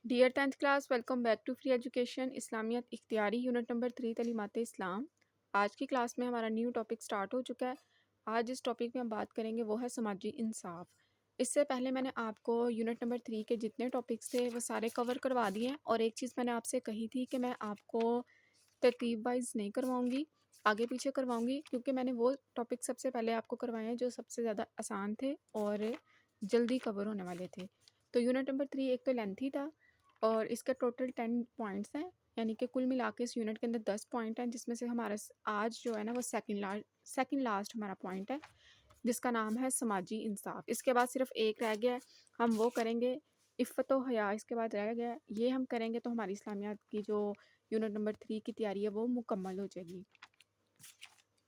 Dear 10th class, welcome back to free education اسلامیت اختیاری unit number 3 تعلیمات اسلام۔ آج کی کلاس میں ہمارا نیو ٹاپک سٹارٹ ہو چکا ہے۔ آج جس ٹاپک میں ہم بات کریں گے وہ ہے سماجی انصاف۔ اس سے پہلے میں نے آپ کو یونٹ نمبر 3 کے جتنے ٹاپکس تھے وہ سارے کور کروا دیے ہیں، اور ایک چیز میں نے آپ سے کہی تھی کہ میں آپ کو ترتیب وائز نہیں کرواؤں گی، آگے پیچھے کرواؤں گی، کیونکہ میں نے وہ ٹاپک سب سے پہلے آپ کو کروائے ہیں جو سب سے زیادہ آسان تھے اور جلدی کور ہونے والے تھے۔ تو یونٹ نمبر 3 ایک تو لینتھی تھا، اور اس کا ٹوٹل 10 پوائنٹس ہیں، یعنی کہ کل ملا کے اس یونٹ کے اندر 10 پوائنٹ ہیں، جس میں سے ہمارا آج جو ہے نا وہ سیکنڈ لاسٹ ہمارا پوائنٹ ہے، جس کا نام ہے سماجی انصاف۔ اس کے بعد صرف ایک رہ گیا ہے، ہم وہ کریں گے۔ عفت و حیا اس کے بعد رہ گیا ہے، یہ ہم کریں گے تو ہماری اسلامیات کی جو یونٹ نمبر 3 کی تیاری ہے وہ مکمل ہو جائے گی۔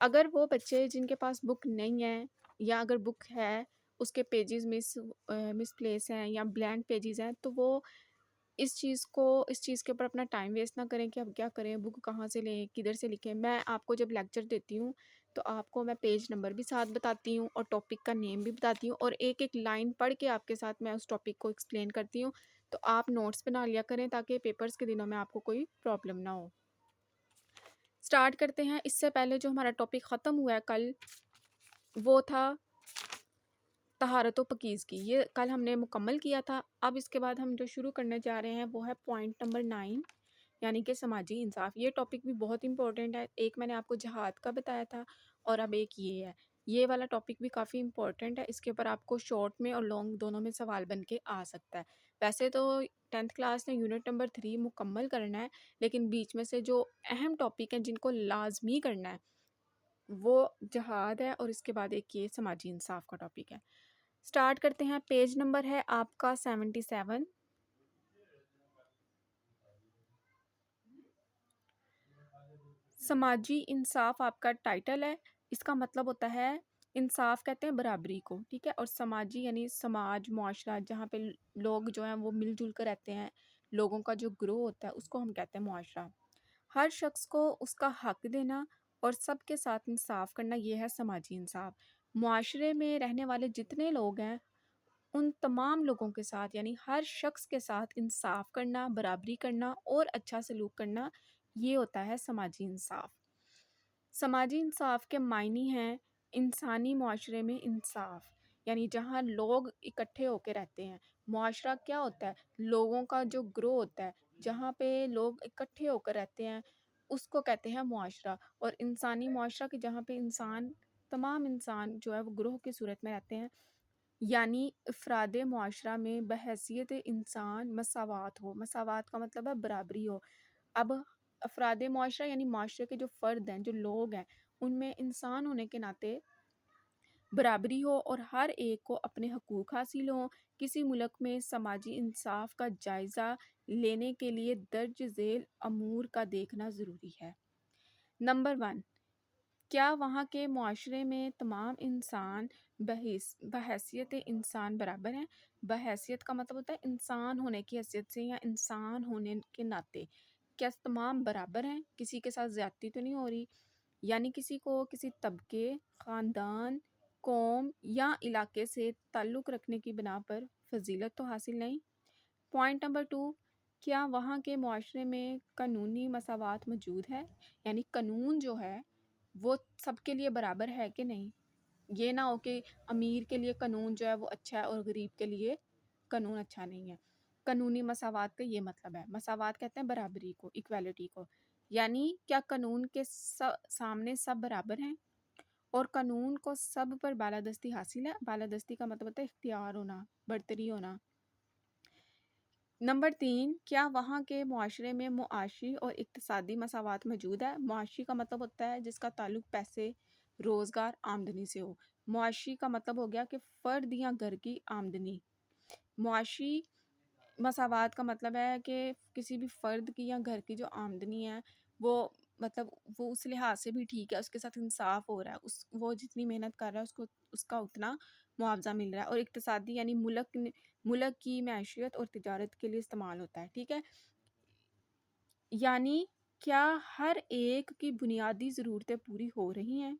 اگر وہ بچے جن کے پاس بک نہیں ہے، یا اگر بک ہے اس کے پیجز مس پلیس ہیں یا بلینک پیجز ہیں، تو وہ اس چیز کے اوپر اپنا ٹائم ویسٹ نہ کریں کہ اب کیا کریں، بک کہاں سے لیں، کدھر سے لکھیں۔ میں آپ کو جب لیکچر دیتی ہوں تو آپ کو میں پیج نمبر بھی ساتھ بتاتی ہوں اور ٹاپک کا نیم بھی بتاتی ہوں، اور ایک ایک لائن پڑھ کے آپ کے ساتھ میں اس ٹاپک کو ایکسپلین کرتی ہوں، تو آپ نوٹس بنا لیا کریں تاکہ پیپرز کے دنوں میں آپ کو کوئی پرابلم نہ ہو۔ سٹارٹ کرتے ہیں۔ اس سے پہلے جو ہمارا ٹاپک ختم ہوا ہے کل، وہ تھا طہارت و پاکیزگی، یہ کل ہم نے مکمل کیا تھا۔ اب اس کے بعد ہم جو شروع کرنے جا رہے ہیں وہ ہے پوائنٹ نمبر 9، یعنی کہ سماجی انصاف۔ یہ ٹاپک بھی بہت امپورٹنٹ ہے، ایک میں نے آپ کو جہاد کا بتایا تھا اور اب ایک یہ ہے۔ یہ والا ٹاپک بھی کافی امپورٹنٹ ہے، اس کے اوپر آپ کو شارٹ میں اور لانگ دونوں میں سوال بن کے آ سکتا ہے۔ ویسے تو 10th کلاس نے یونٹ نمبر 3 مکمل کرنا ہے، لیکن بیچ میں سے جو اہم ٹاپک ہیں جن کو لازمی کرنا ہے وہ جہاد ہے، اور اس کے بعد ایک یہ سماجی انصاف کا ٹاپک ہے۔ سٹارٹ کرتے ہیں۔ پیج نمبر ہے آپ کا 77۔ سماجی انصاف آپ کا ٹائٹل ہے، اس کا مطلب ہوتا ہے انصاف کہتے ہیں برابری کو، ٹھیک ہے، اور سماجی یعنی سماج، معاشرہ، جہاں پہ لوگ جو ہیں وہ مل جل کر رہتے ہیں، لوگوں کا جو گروہ ہوتا ہے اس کو ہم کہتے ہیں معاشرہ۔ ہر شخص کو اس کا حق دینا اور سب کے ساتھ انصاف کرنا، یہ ہے سماجی انصاف۔ معاشرے میں رہنے والے جتنے لوگ ہیں ان تمام لوگوں کے ساتھ، یعنی ہر شخص کے ساتھ انصاف کرنا، برابری کرنا اور اچھا سلوک کرنا، یہ ہوتا ہے سماجی انصاف۔ سماجی انصاف کے معنی ہیں انسانی معاشرے میں انصاف، یعنی جہاں لوگ اکٹھے ہو کے رہتے ہیں۔ معاشرہ کیا ہوتا ہے؟ لوگوں کا جو گروہ ہوتا ہے، جہاں پہ لوگ اکٹھے ہو کر رہتے ہیں، اس کو کہتے ہیں معاشرہ۔ اور انسانی معاشرہ کی جہاں پہ تمام انسان جو ہے وہ گروہ کی صورت میں رہتے ہیں، یعنی افراد معاشرہ میں بحیثیت انسان مساوات ہو۔ مساوات کا مطلب ہے برابری ہو۔ اب افراد معاشرہ یعنی معاشرے کے جو فرد ہیں، جو لوگ ہیں، ان میں انسان ہونے کے ناطے برابری ہو اور ہر ایک کو اپنے حقوق حاصل ہوں۔ کسی ملک میں سماجی انصاف کا جائزہ لینے کے لیے درج ذیل امور کا دیکھنا ضروری ہے۔ نمبر 1، کیا وہاں کے معاشرے میں تمام انسان بحیثیت انسان برابر ہیں؟ بحیثیت کا مطلب ہوتا ہے انسان ہونے کی حیثیت سے یا انسان ہونے کے ناطے کیا تمام برابر ہیں؟ کسی کے ساتھ زیادتی تو نہیں ہو رہی؟ یعنی کسی کو کسی طبقے، خاندان، قوم یا علاقے سے تعلق رکھنے کی بنا پر فضیلت تو حاصل نہیں۔ پوائنٹ نمبر 2، کیا وہاں کے معاشرے میں قانونی مساوات موجود ہے؟ یعنی قانون جو ہے وہ سب کے لیے برابر ہے کہ نہیں؟ یہ نہ ہو کہ امیر کے لیے قانون جو ہے وہ اچھا ہے اور غریب کے لیے قانون اچھا نہیں ہے۔ قانونی مساوات کا یہ مطلب ہے، مساوات کہتے ہیں برابری کو، ایکویلٹی کو، یعنی کیا قانون کے سامنے سب برابر ہیں اور قانون کو سب پر بالادستی حاصل ہے۔ بالادستی کا مطلب ہوتا ہے اختیار ہونا، برتری ہونا۔ نمبر 3، کیا وہاں کے معاشرے میں معاشی اور اقتصادی مساوات موجود ہے؟ معاشی کا مطلب ہوتا ہے جس کا تعلق پیسے، روزگار، آمدنی سے ہو۔ معاشی کا مطلب ہو گیا کہ فرد یا گھر کی آمدنی۔ معاشی مساوات کا مطلب ہے کہ کسی بھی فرد کی یا گھر کی جو آمدنی ہے وہ اس لحاظ سے بھی ٹھیک ہے، اس کے ساتھ انصاف ہو رہا ہے، وہ جتنی محنت کر رہا ہے اس کا اتنا معاوضہ مل رہا ہے۔ اور اقتصادی یعنی ملک کی معیشت اور تجارت کے لیے استعمال ہوتا ہے، ٹھیک ہے، یعنی کیا ہر ایک کی بنیادی ضرورتیں پوری ہو رہی ہیں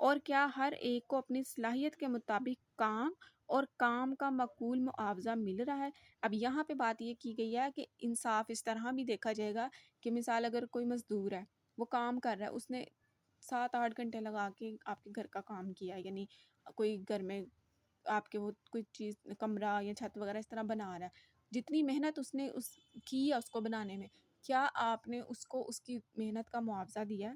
اور کیا ہر ایک کو اپنی صلاحیت کے مطابق کام اور کام کا معقول معاوضہ مل رہا ہے؟ اب یہاں پہ بات یہ کی گئی ہے کہ انصاف اس طرح بھی دیکھا جائے گا کہ مثال اگر کوئی مزدور ہے، وہ کام کر رہا ہے، اس نے 7-8 گھنٹے لگا کے آپ کے گھر کا کام کیا، یعنی کوئی گھر میں آپ کے وہ کوئی چیز کمرہ یا چھت وغیرہ اس طرح بنا رہا ہے، جتنی محنت اس نے کی ہے اس کو بنانے میں، کیا آپ نے اس کو اس کی محنت کا معاوضہ دیا ہے؟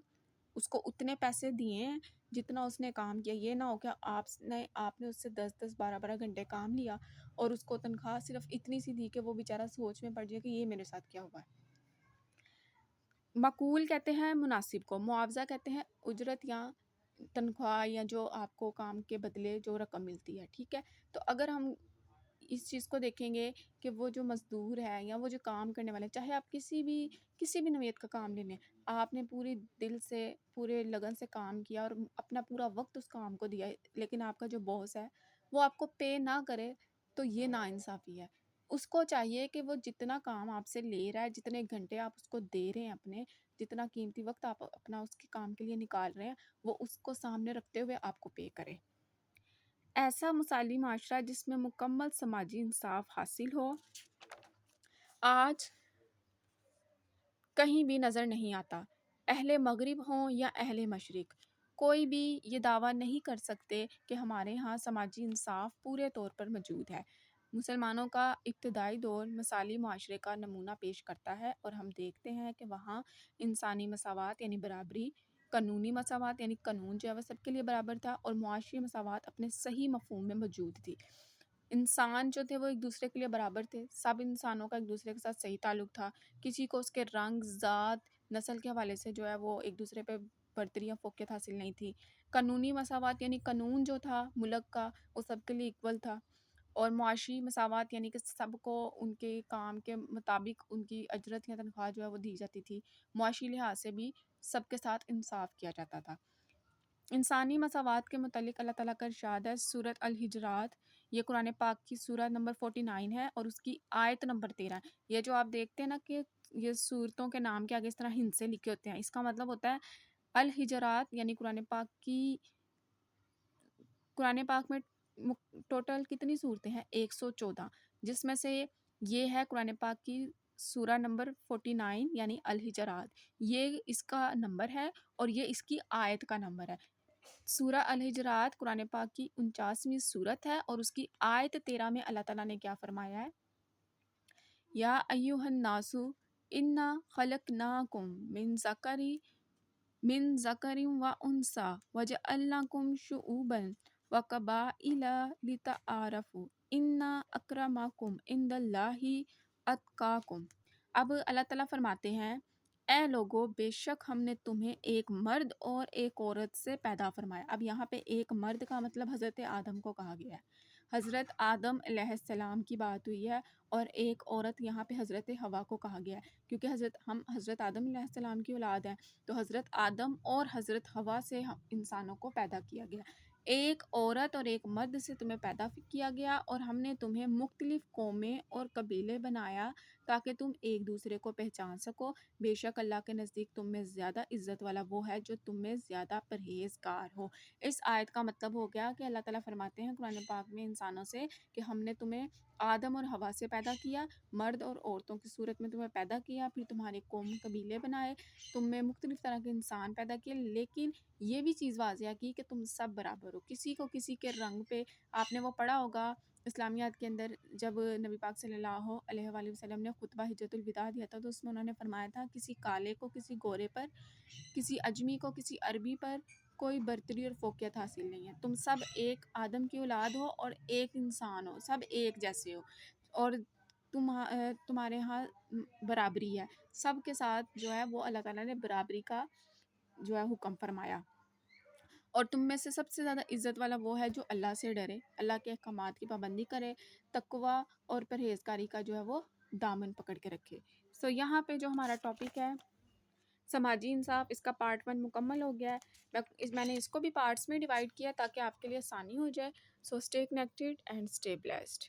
اس کو اتنے پیسے دیے ہیں جتنا اس نے کام کیا؟ یہ نہ ہو کہ آپ نے اس سے 10-10 12-12 گھنٹے کام لیا اور اس کو تنخواہ صرف اتنی سی دی کہ وہ بیچارہ سوچ میں پڑ جائے کہ یہ میرے ساتھ کیا ہوا ہے۔ معقول کہتے ہیں مناسب کو، معاوضہ کہتے ہیں اجرت یا تنخواہ یا جو آپ کو کام کے بدلے جو رقم ملتی ہے، ٹھیک ہے؟ تو اگر ہم اس چیز کو دیکھیں گے کہ وہ جو مزدور ہے یا وہ جو کام کرنے والے، چاہے آپ کسی بھی نوعیت کا کام لے لیں، آپ نے پوری دل سے پورے لگن سے کام کیا اور اپنا پورا وقت اس کام کو دیا ہے، لیکن آپ کا جو باس ہے وہ آپ کو پے نہ کرے، تو یہ ناانصافی ہے۔ اس کو چاہیے کہ وہ جتنا کام آپ سے لے رہا ہے، جتنے گھنٹے آپ اس کو دے رہے ہیں، اپنے جتنا قیمتی وقت آپ اپنا اس کے کام کے لیے نکال رہے ہیں، وہ اس کو سامنے رکھتے ہوئے آپ کو پے کرے۔ ایسا مثالی معاشرہ جس میں مکمل سماجی انصاف حاصل ہو آج کہیں بھی نظر نہیں آتا۔ اہل مغرب ہوں یا اہل مشرق، کوئی بھی یہ دعویٰ نہیں کر سکتے کہ ہمارے ہاں سماجی انصاف پورے طور پر موجود ہے۔ مسلمانوں کا ابتدائی دور مثالی معاشرے کا نمونہ پیش کرتا ہے، اور ہم دیکھتے ہیں کہ وہاں انسانی مساوات یعنی برابری، قانونی مساوات یعنی قانون جو ہے وہ سب کے لیے برابر تھا، اور معاشی مساوات اپنے صحیح مفہوم میں موجود تھی۔ انسان جو تھے وہ ایک دوسرے کے لیے برابر تھے، سب انسانوں کا ایک دوسرے کے ساتھ صحیح تعلق تھا، کسی کو اس کے رنگ، ذات، نسل کے حوالے سے جو ہے وہ ایک دوسرے پہ برتری یا فوقیت حاصل نہیں تھی۔ قانونی مساوات یعنی قانون جو تھا ملک کا وہ سب کے لیے ایکول تھا، اور معاشی مساوات یعنی کہ سب کو ان کے کام کے مطابق ان کی اجرت یا تنخواہ جو ہے وہ دی جاتی تھی، معاشی لحاظ سے بھی سب کے ساتھ انصاف کیا جاتا تھا۔ انسانی مساوات کے متعلق اللہ تعالیٰ کا ارشاد ہے سورۃ الحجرات، یہ قرآن پاک کی سورہ نمبر 49 ہے اور اس کی آیت نمبر 13 ہے۔ یہ جو آپ دیکھتے ہیں نا کہ یہ سورتوں کے نام کے آگے اس طرح ہند سے لکھے ہوتے ہیں، اس کا مطلب ہوتا ہے الحجرات، یعنی قرآن پاک میں ٹوٹل کتنی صورتیں ہیں؟ 114، جس میں سے یہ ہے قرآن پاک کی سورہ نمبر 49 یعنی الحجرات، یہ اس کا نمبر ہے اور یہ اس کی آیت کا نمبر ہے۔ سورہ الحجرات قرآن پاک کی 49ویں سورت ہے اور اس کی آیت 13 میں اللہ تعالیٰ نے کیا فرمایا ہے؟ یا ایھا الناس انا خلقناکم من ذکر و انثی وجعلناکم شعوبا وقبائل لتعارفوا ان اکرمکم عند اللہ اتقاکم۔ اب اللہ تعالیٰ فرماتے ہیں اے لوگو، بے شک ہم نے تمہیں ایک مرد اور ایک عورت سے پیدا فرمایا۔ اب یہاں پہ ایک مرد کا مطلب حضرت آدم کو کہا گیا ہے، حضرت آدم علیہ السلام کی بات ہوئی ہے، اور ایک عورت یہاں پہ حضرت حوا کو کہا گیا ہے، کیونکہ ہم حضرت آدم علیہ السلام کی اولاد ہیں، تو حضرت آدم اور حضرت حوا سے انسانوں کو پیدا کیا گیا۔ ایک عورت اور ایک مرد سے تمہیں پیدا کیا گیا، اور ہم نے تمہیں مختلف قومیں اور قبیلے بنایا تاکہ تم ایک دوسرے کو پہچان سکو۔ بے شک اللہ کے نزدیک تم میں زیادہ عزت والا وہ ہے جو تم میں زیادہ پرہیزگار ہو۔ اس آیت کا مطلب ہو گیا کہ اللہ تعالیٰ فرماتے ہیں قرآن پاک میں انسانوں سے کہ ہم نے تمہیں آدم اور حوا سے پیدا کیا، مرد اور عورتوں کی صورت میں تمہیں پیدا کیا، پھر تمہارے قوم قبیلے بنائے، تم میں مختلف طرح کے انسان پیدا کیے، لیکن یہ بھی چیز واضح کی کہ تم سب برابر ہو، کسی کو کسی کے رنگ پہ۔ آپ نے وہ پڑھا ہوگا اسلامیات کے اندر جب نبی پاک صلی اللہ علیہ وآلہ وسلم نے خطبہ حجۃ الوداع دیا تھا، تو اس میں انہوں نے فرمایا تھا کسی کالے کو کسی گورے پر، کسی اجمی کو کسی عربی پر کوئی برتری اور فوقیت حاصل نہیں ہے، تم سب ایک آدم کی اولاد ہو اور ایک انسان ہو، سب ایک جیسے ہو، اور تمہارے ہاں برابری ہے، سب کے ساتھ جو ہے وہ اللہ تعالیٰ نے برابری کا جو ہے حکم فرمایا، اور تم میں سے سب سے زیادہ عزت والا وہ ہے جو اللہ سے ڈرے، اللہ کے احکامات کی پابندی کرے، تقوی اور پرہیزگاری کا جو ہے وہ دامن پکڑ کے رکھے۔ سو یہاں پہ جو ہمارا ٹاپک ہے سماجی انصاف، اس کا پارٹ 1 مکمل ہو گیا ہے۔ میں نے اس کو بھی پارٹس میں ڈیوائڈ کیا تاکہ آپ کے لیے آسانی ہو جائے۔ So stay connected and stay blessed.